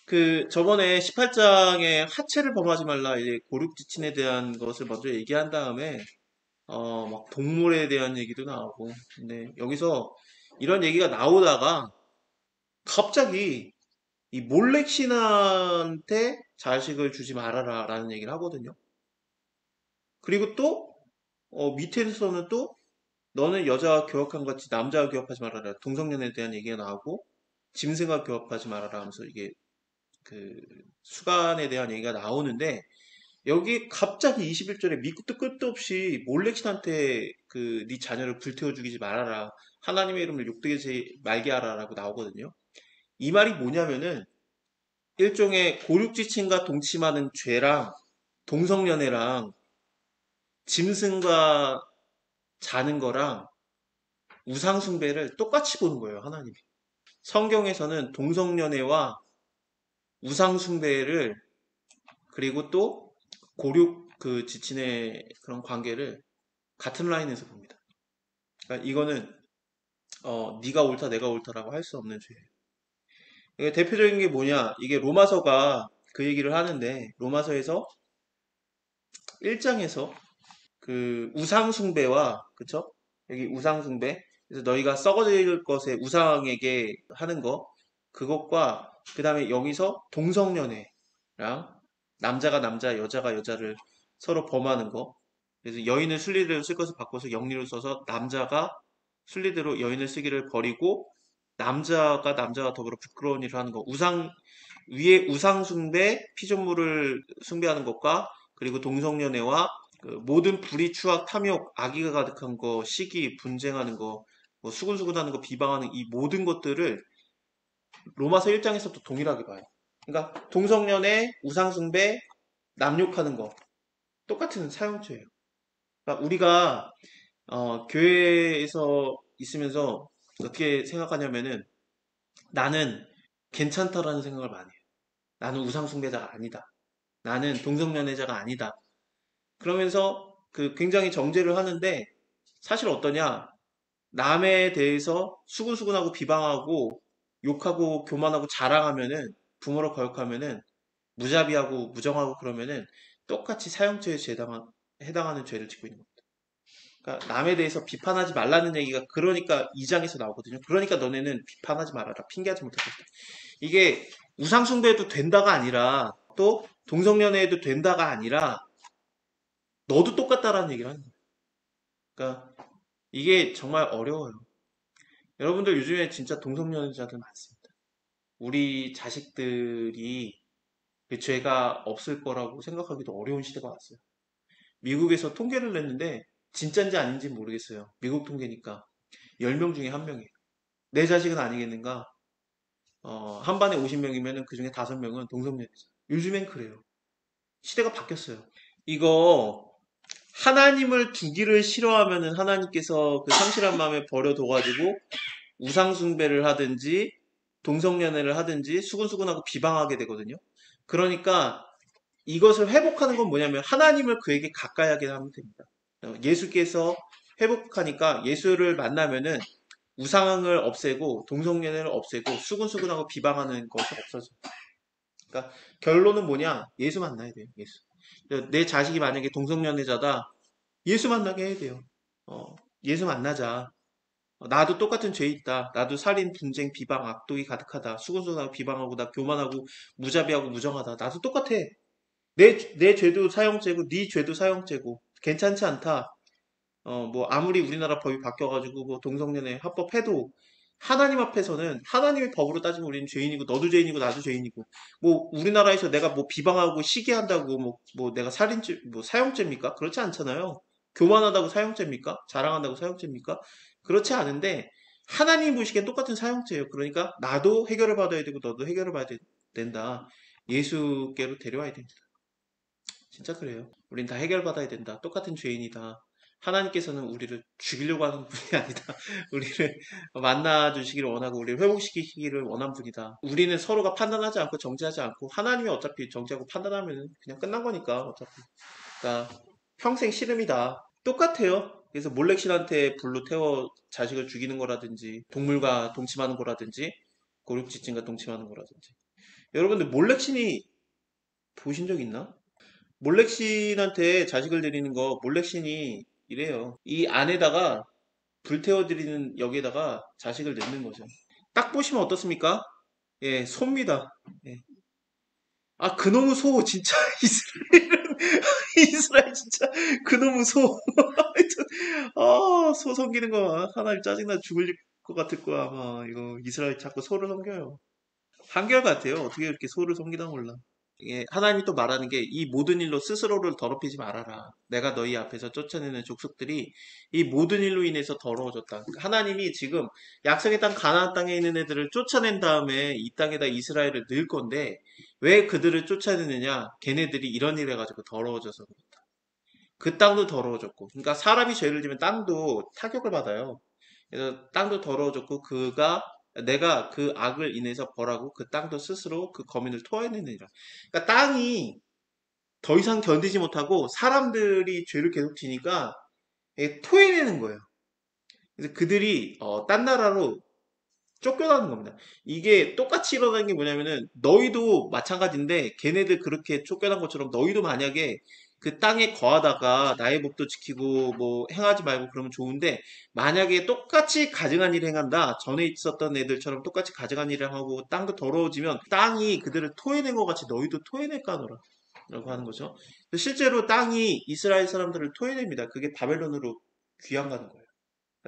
그 저번에 18장에 하체를 범하지 말라 이제 고륙지친에 대한 것을 먼저 얘기한 다음에 막 동물에 대한 얘기도 나오고 근데 여기서 이런 얘기가 나오다가 갑자기 이 몰렉신한테 자식을 주지 말아라 라는 얘기를 하거든요. 그리고 또 밑에서는 또 너는 여자와 교역한 것 같이 남자와 교역하지 말아라 동성연애에 대한 얘기가 나오고 짐승과 교역하지 말아라 하면서 이게 그 수간에 대한 얘기가 나오는데 여기 갑자기 21절에 밑도 끝도 없이 몰렉신한테 그 네 자녀를 불태워 죽이지 말아라. 하나님의 이름을 욕되게 말게 하라라고 나오거든요. 이 말이 뭐냐면은 일종의 고륙지친과 동침하는 죄랑 동성연애랑 짐승과 자는 거랑 우상숭배를 똑같이 보는 거예요, 하나님이. 성경에서는 동성연애와 우상숭배를 그리고 또 고륙 그 지친의 그런 관계를 같은 라인에서 봅니다. 그러니까 이거는 네가 옳다 내가 옳다라고 할 수 없는 죄예요. 이게 대표적인 게 뭐냐? 이게 로마서가 그 얘기를 하는데 로마서에서 1장에서 그 우상 숭배와 그쵸? 여기 우상 숭배 그래서 너희가 썩어질 것에 우상에게 하는 거 그것과 그 다음에 여기서 동성연애랑 남자가 남자 여자가 여자를 서로 범하는 거 그래서 여인을 순리대로 쓸 것을 바꿔서 영리로 써서 남자가 순리대로 여인을 쓰기를 버리고 남자가 남자와 더불어 부끄러운 일을 하는 거 위에 우상 숭배 피조물을 숭배하는 것과 그리고 동성연애와 그 모든 불의, 추악, 탐욕, 악의가 가득한 거, 시기, 분쟁하는 거, 뭐 수군수군하는 거, 비방하는 이 모든 것들을 로마서 1장에서도 동일하게 봐요. 그러니까 동성연애, 우상숭배, 남욕하는 거 똑같은 사용처예요. 그러니까 우리가 교회에서 있으면서 어떻게 생각하냐면은 나는 괜찮다라는 생각을 많이 해요. 나는 우상숭배자가 아니다. 나는 동성연애자가 아니다. 그러면서 그 굉장히 정죄를 하는데 사실 어떠냐? 남에 대해서 수근수근하고 비방하고 욕하고 교만하고 자랑하면은 부모로 거역하면은 무자비하고 무정하고 그러면은 똑같이 사형죄에 해당하는 죄를 짓고 있는 겁니다. 그러니까 남에 대해서 비판하지 말라는 얘기가 그러니까 2장에서 나오거든요. 그러니까 너네는 비판하지 말아라. 핑계하지 못할 것이다. 이게 우상숭배도 된다가 아니라 또 동성연애에도 된다가 아니라 너도 똑같다라는 얘기를 하는 거예요. 그러니까 이게 정말 어려워요. 여러분들 요즘에 진짜 동성연애자들 많습니다. 우리 자식들이 그 죄가 없을 거라고 생각하기도 어려운 시대가 왔어요. 미국에서 통계를 냈는데 진짜인지 아닌지 모르겠어요. 미국 통계니까 10명 중에 1명이에요. 내 자식은 아니겠는가? 한 반에 50명이면 그 중에 5명은 동성연애자. 요즘엔 그래요. 시대가 바뀌었어요. 이거 하나님을 두기를 싫어하면은 하나님께서 그 상실한 마음에 버려둬가지고 우상숭배를 하든지 동성연애를 하든지 수근수근하고 비방하게 되거든요. 그러니까 이것을 회복하는 건 뭐냐면 하나님을 그에게 가까이 하게 하면 됩니다. 예수께서 회복하니까 예수를 만나면은 우상을 없애고 동성연애를 없애고 수근수근하고 비방하는 것이 없어져요. 그러니까 결론은 뭐냐? 예수 만나야 돼요. 예수. 내 자식이 만약에 동성연애자다. 예수 만나게 해야 돼요. 예수 만나자. 나도 똑같은 죄 있다. 나도 살인, 분쟁, 비방, 악독이 가득하다. 수근수근하고 비방하고 나 교만하고 무자비하고 무정하다. 나도 똑같아. 내 죄도 사형죄고 네 죄도 사형죄고 괜찮지 않다. 뭐 아무리 우리나라 법이 바뀌어가지고 뭐 동성연애 합법해도 하나님 앞에서는 하나님의 법으로 따지면 우리는 죄인이고 너도 죄인이고 나도 죄인이고 뭐 우리나라에서 내가 뭐 비방하고 시기한다고 뭐 내가 살인죄 뭐 사형죄입니까? 그렇지 않잖아요. 교만하다고 사형죄입니까? 자랑한다고 사형죄입니까? 그렇지 않은데 하나님 보시기엔 똑같은 사형죄예요. 그러니까 나도 해결을 받아야 되고 너도 해결을 받아야 된다. 예수께로 데려와야 됩니다. 진짜 그래요. 우린 다 해결받아야 된다. 똑같은 죄인이다. 하나님께서는 우리를 죽이려고 하는 분이 아니다. 우리를 만나 주시기를 원하고 우리를 회복시키기를 원한 분이다. 우리는 서로가 판단하지 않고 정죄하지 않고 하나님이 어차피 정죄하고 판단하면 그냥 끝난 거니까 어차피. 그러니까 평생 씨름이다. 똑같아요. 그래서 몰렉신한테 불로 태워 자식을 죽이는 거라든지 동물과 동침하는 거라든지 고륙지층과 동침하는 거라든지 여러분들 몰렉신이 보신 적 있나? 몰렉신한테 자식을 드리는 거 몰렉신이 이래요. 이 안에다가 불태워드리는 여기에다가 자식을 넣는 거죠. 딱 보시면 어떻습니까? 예, 소입니다. 예. 아, 그놈의 소, 진짜, 이스라엘은, 이스라엘 진짜, 그놈의 소. 아, 소 섬기는 거, 하나님 짜증나 죽을 것 같을 거야, 아마. 이거, 이스라엘 자꾸 소를 섬겨요. 한결같아요. 어떻게 이렇게 소를 섬기다 몰라. 이게 하나님이 또 말하는 게 이 모든 일로 스스로를 더럽히지 말아라. 내가 너희 앞에서 쫓아내는 족속들이 이 모든 일로 인해서 더러워졌다. 그러니까 하나님이 지금 약속의 땅 가나안 땅에 있는 애들을 쫓아낸 다음에 이 땅에다 이스라엘을 넣을 건데 왜 그들을 쫓아내느냐? 걔네들이 이런 일 해가지고 더러워져서 그렇다. 그 땅도 더러워졌고. 그러니까 사람이 죄를 지면 땅도 타격을 받아요. 그래서 땅도 더러워졌고 내가 그 악을 인해서 벌하고 그 땅도 스스로 그 거민을 토해내느니라. 그러니까 땅이 더 이상 견디지 못하고 사람들이 죄를 계속 지니까 토해내는 거예요. 그래서 그들이 딴 나라로 쫓겨나는 겁니다. 이게 똑같이 일어나는 게 뭐냐면은 너희도 마찬가지인데 걔네들 그렇게 쫓겨난 것처럼 너희도 만약에 그 땅에 거하다가 나의 법도 지키고 뭐 행하지 말고 그러면 좋은데 만약에 똑같이 가증한 일을 행한다. 전에 있었던 애들처럼 똑같이 가증한 일을 하고 땅도 더러워지면 땅이 그들을 토해낸 것 같이 너희도 토해낼까 하노라 라고 하는 거죠. 실제로 땅이 이스라엘 사람들을 토해냅니다. 그게 바벨론으로 귀양 가는 거예요.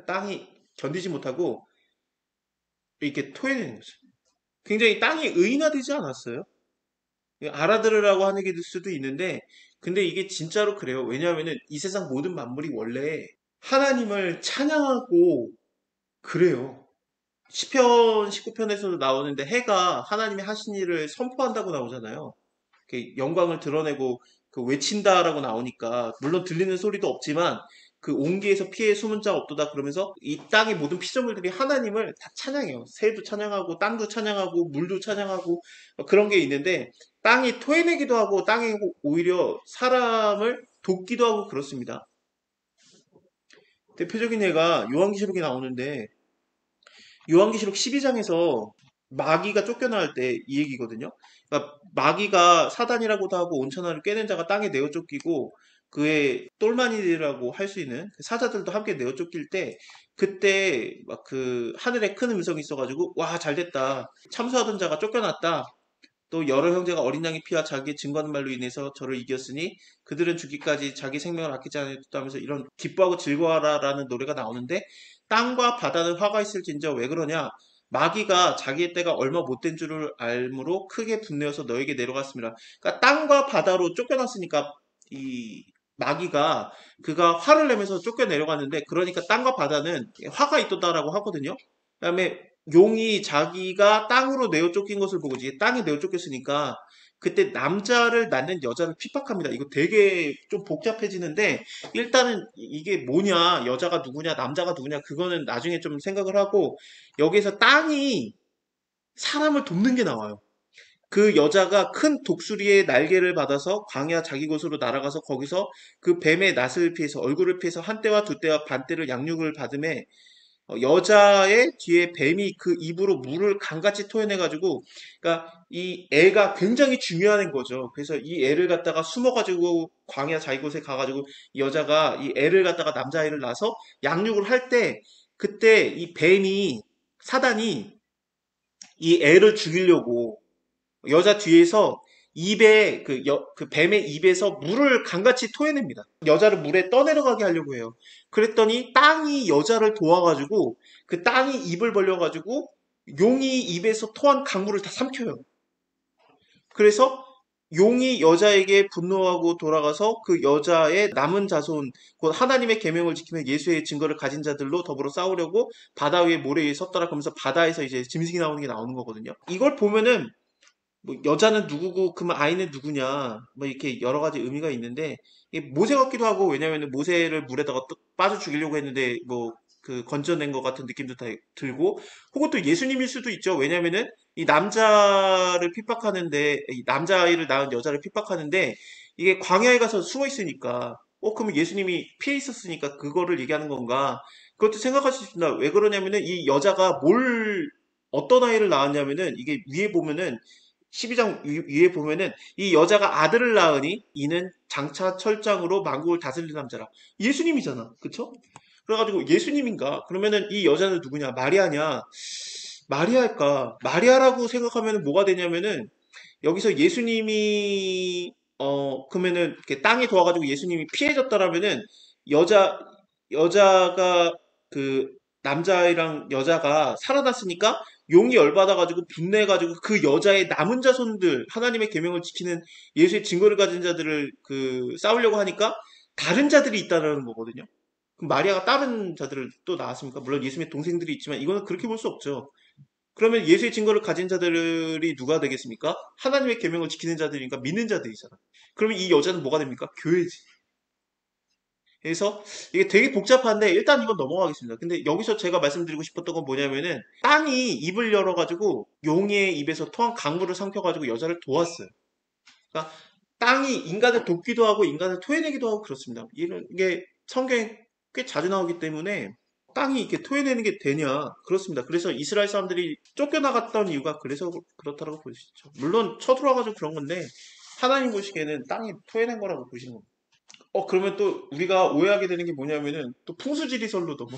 땅이 견디지 못하고 이렇게 토해내는 거죠. 굉장히 땅이 의인화되지 않았어요? 알아들으라고 하는 게 될 수도 있는데, 근데 이게 진짜로 그래요. 왜냐하면은 이 세상 모든 만물이 원래 하나님을 찬양하고 그래요. 시편 19편에서도 나오는데 해가 하나님이 하신 일을 선포한다고 나오잖아요. 이렇게 영광을 드러내고 그 외친다라고 나오니까 물론 들리는 소리도 없지만 그 온기에서 피해 숨은 자 없도다 그러면서 이 땅의 모든 피조물들이 하나님을 다 찬양해요. 새도 찬양하고 땅도 찬양하고 물도 찬양하고 그런 게 있는데 땅이 토해내기도 하고 땅이 오히려 사람을 돕기도 하고 그렇습니다. 대표적인 예가 요한계시록에 나오는데 요한계시록 12장에서 마귀가 쫓겨나갈 때 이 얘기거든요. 그러니까 마귀가 사단이라고도 하고 온천하를 꿰는 자가 땅에 내어 쫓기고 그의 똘마니라고 할 수 있는 그 사자들도 함께 내어 쫓길 때 그때 막 그 하늘에 큰 음성이 있어가지고 와 잘됐다 참수하던 자가 쫓겨났다 또 여러 형제가 어린 양의 피와 자기의 증거하는 말로 인해서 저를 이겼으니 그들은 죽기까지 자기 생명을 아끼지 않았다면서 이런 기뻐하고 즐거워하라라는 노래가 나오는데 땅과 바다는 화가 있을진저 왜 그러냐 마귀가 자기의 때가 얼마 못된 줄을 알므로 크게 분내어서 너에게 내려갔습니다. 그러니까 땅과 바다로 쫓겨났으니까 이 마귀가 그가 화를 내면서 쫓겨내려갔는데 그러니까 땅과 바다는 화가 있었다라고 하거든요. 그다음에 용이 자기가 땅으로 내어 쫓긴 것을 보고 이제 땅에 내어 쫓겼으니까 그때 남자를 낳는 여자를 핍박합니다. 이거 되게 좀 복잡해지는데 일단은 이게 뭐냐, 여자가 누구냐, 남자가 누구냐 그거는 나중에 좀 생각을 하고 여기에서 땅이 사람을 돕는 게 나와요. 그 여자가 큰 독수리의 날개를 받아서 광야 자기 곳으로 날아가서 거기서 그 뱀의 낯을 피해서 얼굴을 피해서 한 때와 두 때와 반 때를 양육을 받음에 여자의 뒤에 뱀이 그 입으로 물을 강같이 토해내가지고, 그러니까 이 애가 굉장히 중요한 거죠. 그래서 이 애를 갖다가 숨어가지고 광야 자기 곳에 가가지고 이 여자가 이 애를 갖다가 남자아이를 낳아서 양육을 할 때, 그때 이 뱀이 사단이 이 애를 죽이려고 여자 뒤에서 입에 그 뱀의 입에서 물을 강같이 토해냅니다. 여자를 물에 떠내려가게 하려고 해요. 그랬더니 땅이 여자를 도와가지고 그 땅이 입을 벌려가지고 용이 입에서 토한 강물을 다 삼켜요. 그래서 용이 여자에게 분노하고 돌아가서 그 여자의 남은 자손, 곧 하나님의 계명을 지키며 예수의 증거를 가진 자들로 더불어 싸우려고 바다 위에 모래 위에 섰더라 그러면서 바다에서 이제 짐승이 나오는 게 나오는 거거든요. 이걸 보면은 뭐 여자는 누구고 그러면 아이는 누구냐 뭐 이렇게 여러 가지 의미가 있는데 이게 모세 같기도 하고 왜냐면은 모세를 물에다가 빠져 죽이려고 했는데 뭐 그 건져낸 것 같은 느낌도 다 들고 혹은 또 예수님일 수도 있죠. 왜냐면은 이 남자를 핍박하는데 이 남자아이를 낳은 여자를 핍박하는데 이게 광야에 가서 숨어 있으니까 그러면 예수님이 피해 있었으니까 그거를 얘기하는 건가 그것도 생각할 수 있습니다. 왜 그러냐면은 이 여자가 어떤 아이를 낳았냐면은 이게 위에 보면은 12장 위에 보면은 이 여자가 아들을 낳으니 이는 장차 철장으로 만국을 다스릴 남자라. 예수님이잖아. 그쵸? 그래가지고 예수님인가? 그러면은 이 여자는 누구냐? 마리아냐? 마리아일까? 마리아라고 생각하면 뭐가 되냐면은 여기서 예수님이 그러면은 이렇게 땅에 도와가지고 예수님이 피해졌다라면은 여자 여자가 그 남자애랑 여자가 살아났으니까 용이 열받아가지고 분내가지고 그 여자의 남은 자손들 하나님의 계명을 지키는 예수의 증거를 가진 자들을 그 싸우려고 하니까 다른 자들이 있다는 거거든요. 그럼 마리아가 다른 자들을 또 낳았습니까? 물론 예수님의 동생들이 있지만 이거는 그렇게 볼 수 없죠. 그러면 예수의 증거를 가진 자들이 누가 되겠습니까? 하나님의 계명을 지키는 자들이니까 믿는 자들이잖아. 그러면 이 여자는 뭐가 됩니까? 교회지. 그래서 이게 되게 복잡한데 일단 이건 넘어가겠습니다. 근데 여기서 제가 말씀드리고 싶었던 건 뭐냐면은 땅이 입을 열어가지고 용의 입에서 토한 강물을 삼켜가지고 여자를 도왔어요. 그러니까 땅이 인간을 돕기도 하고 인간을 토해내기도 하고 그렇습니다. 이게 성경에 꽤 자주 나오기 때문에 땅이 이렇게 토해내는 게 되냐? 그렇습니다. 그래서 이스라엘 사람들이 쫓겨나갔던 이유가 그래서 그렇다고 볼 수 있죠. 물론 쳐들어와가지고 그런 건데 하나님 보시기에는 땅이 토해낸 거라고 보시는 겁니다. 그러면 또 우리가 오해하게 되는 게 뭐냐면은 또 풍수지리설로 넘어.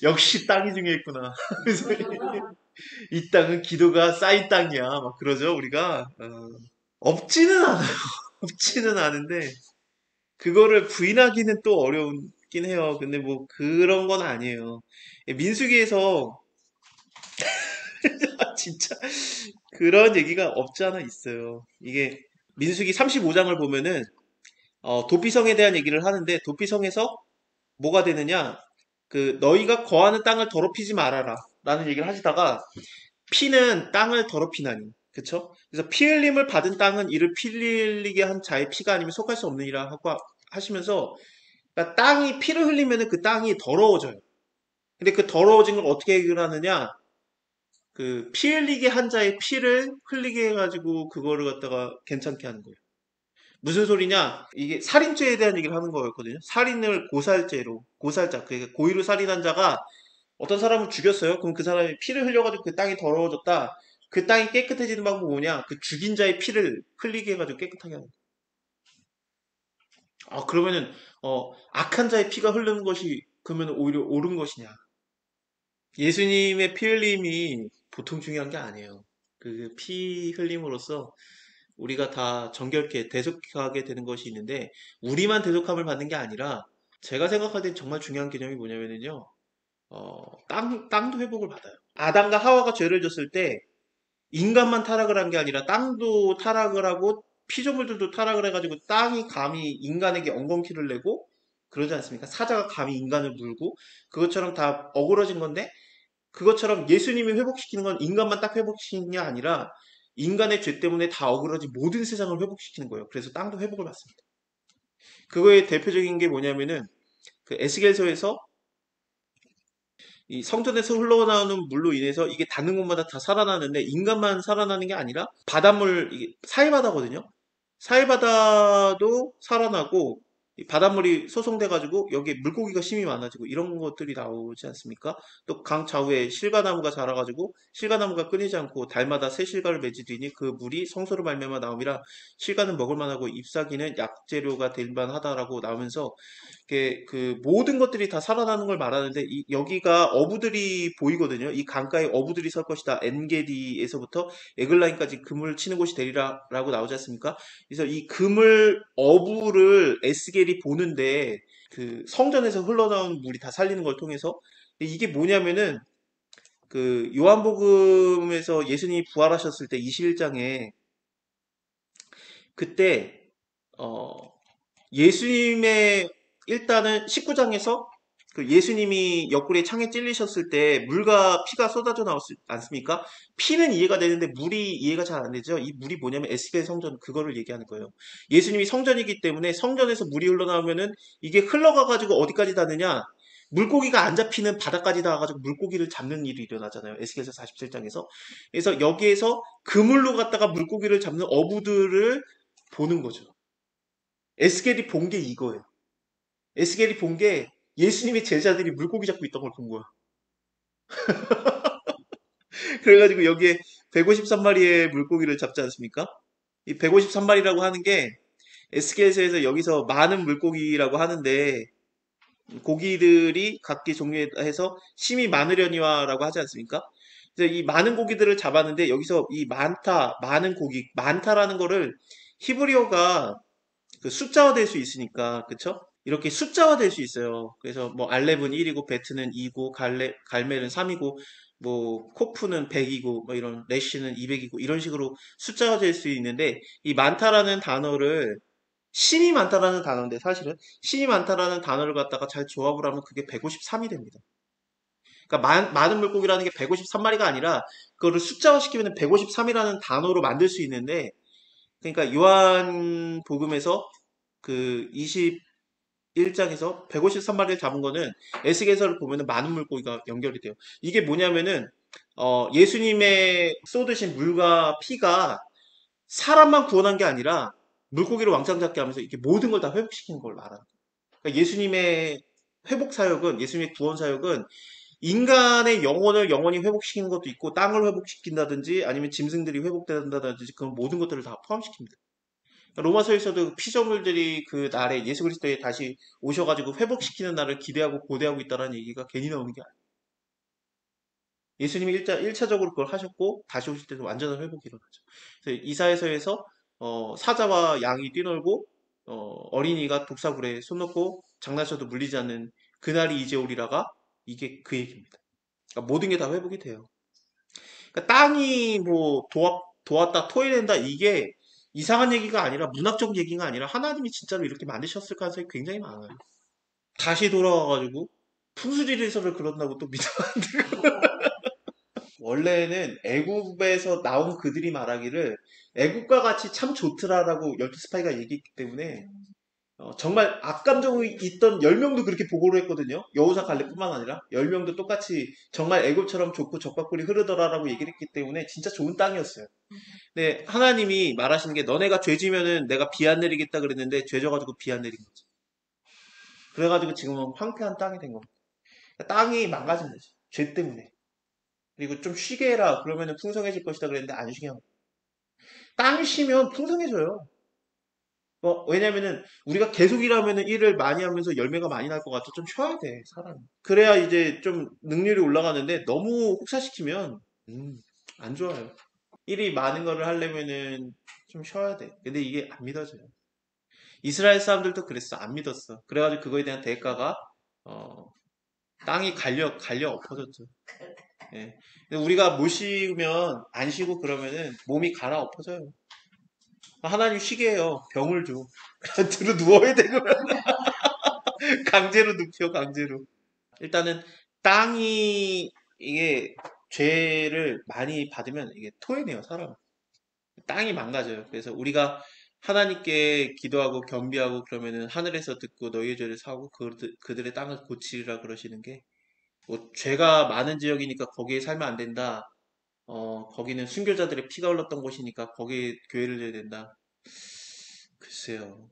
역시 땅이 중요했구나. 그래서 이 땅은 기도가 쌓인 땅이야. 막 그러죠, 우리가. 없지는 않아요. 없지는 않은데, 그거를 부인하기는 또 어려운긴 해요. 근데 뭐 그런 건 아니에요. 민수기에서 진짜 그런 얘기가 없지 않아 있어요. 이게 민수기 35장을 보면은 도피성에 대한 얘기를 하는데 도피성에서 뭐가 되느냐? 그 너희가 거하는 땅을 더럽히지 말아라 라는 얘기를 하시다가 피는 땅을 더럽히나니 그쵸? 그래서 피 흘림을 받은 땅은 이를 피 흘리게 한 자의 피가 아니면 속할 수 없느니라 하고 하시면서 그러니까 땅이 피를 흘리면 그 땅이 더러워져요. 근데 그 더러워진 걸 어떻게 해결하느냐? 그 피 흘리게 한 자의 피를 흘리게 해가지고 그거를 갖다가 괜찮게 하는 거예요. 무슨 소리냐? 이게 살인죄에 대한 얘기를 하는 거였거든요. 살인을 고살죄로, 고살자, 그러니까 고의로 살인한 자가 어떤 사람을 죽였어요. 그럼 그 사람이 피를 흘려가지고 그 땅이 더러워졌다. 그 땅이 깨끗해지는 방법이 뭐냐? 그 죽인 자의 피를 흘리게 해가지고 깨끗하게 하는 거예요. 그러면은, 악한 자의 피가 흐르는 것이, 그러면 오히려 옳은 것이냐? 예수님의 피 흘림이 보통 중요한 게 아니에요. 그 피 흘림으로써 우리가 다 정결케 대속하게 되는 것이 있는데 우리만 대속함을 받는 게 아니라 제가 생각할 땐 정말 중요한 개념이 뭐냐면요. 땅도 회복을 받아요. 아담과 하와가 죄를 졌을 때 인간만 타락을 한 게 아니라 땅도 타락을 하고 피조물들도 타락을 해가지고 땅이 감히 인간에게 엉겅퀴를 내고 그러지 않습니까? 사자가 감히 인간을 물고 그것처럼 다 어그러진 건데 그것처럼 예수님이 회복시키는 건 인간만 딱 회복시키는 게 아니라 인간의 죄 때문에 다 어그러진 모든 세상을 회복시키는 거예요. 그래서 땅도 회복을 받습니다. 그거의 대표적인 게 뭐냐면은 그 에스겔서에서 이 성전에서 흘러나오는 물로 인해서 이게 닿는 곳마다 다 살아나는데 인간만 살아나는 게 아니라 바닷물 이게 사해바다거든요. 사해바다도 살아나고 이 바닷물이 소송돼가지고 여기에 물고기가 심이 많아지고 이런 것들이 나오지 않습니까? 또 강 좌우에 실과나무가 자라가지고 실과나무가 끊이지 않고 달마다 새 실과를 맺으리니 그 물이 성소로 말미암아 나옴이라 실과는 먹을 만하고 잎사귀는 약재료가 될 만하다라고 나오면서 그 모든 것들이 다 살아나는 걸 말하는데 여기가 어부들이 보이거든요. 이 강가에 어부들이 설 것이다. 엔게디에서부터 에글라인까지 그물 치는 곳이 되리라라고 나오지 않습니까? 그래서 이 그물 어부를 에스겔이 보는데 그 성전에서 흘러나오는 물이 다 살리는 걸 통해서 이게 뭐냐면은 그 요한복음에서 예수님이 부활하셨을 때 21장에 그때 어 예수님의 일단은 19장에서 그 예수님이 옆구리에 창에 찔리셨을 때 물과 피가 쏟아져 나왔지 않습니까? 피는 이해가 되는데 물이 이해가 잘 안 되죠. 이 물이 뭐냐면 에스겔 성전 그거를 얘기하는 거예요. 예수님이 성전이기 때문에 성전에서 물이 흘러나오면은 이게 흘러가가지고 어디까지 닿느냐? 물고기가 안 잡히는 바닥까지 닿아가지고 물고기를 잡는 일이 일어나잖아요. 에스겔서 47장에서. 그래서 여기에서 그물로 갔다가 물고기를 잡는 어부들을 보는 거죠. 에스겔이 본 게 이거예요. 에스겔이 본 게 예수님의 제자들이 물고기 잡고 있던 걸 본 거야. 그래가지고 여기에 153마리의 물고기를 잡지 않습니까? 이 153마리라고 하는 게 에스겔서에서 여기서 많은 물고기라고 하는데 고기들이 각기 종류에 해서 심이 많으려니와라고 하지 않습니까? 그래서 이 많은 고기들을 잡았는데 여기서 이 많다, 많은 고기, 많다라는 거를 히브리어가 그 숫자화 될 수 있으니까, 그쵸? 이렇게 숫자화 될 수 있어요. 그래서 뭐 알렙은 1이고 베트는 2고 갈멜은 3이고 뭐 코프는 100이고 뭐 이런 레시는 200이고 이런 식으로 숫자화 될 수 있는데 이 많다라는 단어를 신이 많다라는 단어인데 사실은 신이 많다라는 단어를 갖다가 잘 조합을 하면 그게 153이 됩니다. 그러니까 많은 물고기라는 게 153마리가 아니라 그거를 숫자화 시키면 153이라는 단어로 만들 수 있는데 그러니까 요한 복음에서 그 21장에서 153마리를 잡은 거는 에스겔서를 보면은 많은 물고기가 연결이 돼요. 이게 뭐냐면은 예수님의 쏟으신 물과 피가 사람만 구원한 게 아니라 물고기를 왕창 잡게 하면서 이렇게 모든 걸 다 회복시키는 걸 말하는 거예요. 그러니까 예수님의 회복 사역은 예수님의 구원 사역은 인간의 영혼을 영원히 회복시키는 것도 있고 땅을 회복시킨다든지 아니면 짐승들이 회복된다든지 그런 모든 것들을 다 포함시킵니다. 로마서에서도 피조물들이 그 날에 예수 그리스도에 다시 오셔가지고 회복시키는 날을 기대하고 고대하고 있다는 얘기가 괜히 나오는 게 아니에요. 예수님이 일차적으로 그걸 하셨고 다시 오실 때는 완전한 회복이 일어나죠. 그래서 이사야서에서 사자와 양이 뛰놀고 어린이가 독사굴에 손 놓고 장난쳐도 물리지 않는 그날이 이제 오리라가 이게 그 얘기입니다. 그러니까 모든 게 다 회복이 돼요. 그러니까 땅이 뭐 도왔다 토해낸다 이게 이상한 얘기가 아니라 문학적 얘기가 아니라 하나님이 진짜로 이렇게 만드셨을 가능성이 굉장히 많아요. 다시 돌아와가지고 풍수지리서를 그런다고 또 믿으면 안 되고 원래는 애굽에서 나온 그들이 말하기를 애굽과 같이 참 좋더라라고 열두 스파이가 얘기했기 때문에 정말 악감정이 있던 10명도 그렇게 보고를 했거든요. 여호사 갈렙뿐만 아니라 10명도 똑같이 정말 애굽처럼 좋고 적과꿀이 흐르더라라고 얘기를 했기 때문에 진짜 좋은 땅이었어요. 근데 하나님이 말하시는 게 너네가 죄 지면은 내가 비 안 내리겠다 그랬는데 죄 져가지고 비 안 내린 거지. 그래가지고 지금은 황폐한 땅이 된 겁니다. 그러니까 땅이 망가진 거지. 죄 때문에. 그리고 좀 쉬게 해라. 그러면은 풍성해질 것이다 그랬는데 안 쉬게 하고. 땅이 쉬면 풍성해져요. 왜냐면은 우리가 계속 일하면은 일을 많이 하면서 열매가 많이 날 것 같아. 좀 쉬어야 돼, 사람이. 그래야 이제 좀 능률이 올라가는데 너무 혹사시키면 안 좋아요. 일이 많은 거를 하려면은 좀 쉬어야 돼. 근데 이게 안 믿어져요. 이스라엘 사람들도 그랬어. 안 믿었어. 그래가지고 그거에 대한 대가가 어, 땅이 갈려 엎어졌죠. 예. 근데 우리가 못 쉬면 안 쉬고 그러면은 몸이 갈아 엎어져요. 하나님 쉬게 해요. 병을 줘. 들어 누워야 돼 그러면 강제로 눕혀 강제로. 일단은 땅이 이게 죄를 많이 받으면 이게 토해내요 사람. 땅이 망가져요. 그래서 우리가 하나님께 기도하고 겸비하고 그러면은 하늘에서 듣고 너희의 죄를 사하고 그들의 땅을 고치리라 그러시는 게 뭐 죄가 많은 지역이니까 거기에 살면 안 된다. 거기는 순교자들의 피가 흘렀던 곳이니까 거기에 교회를 해야 된다. 글쎄요.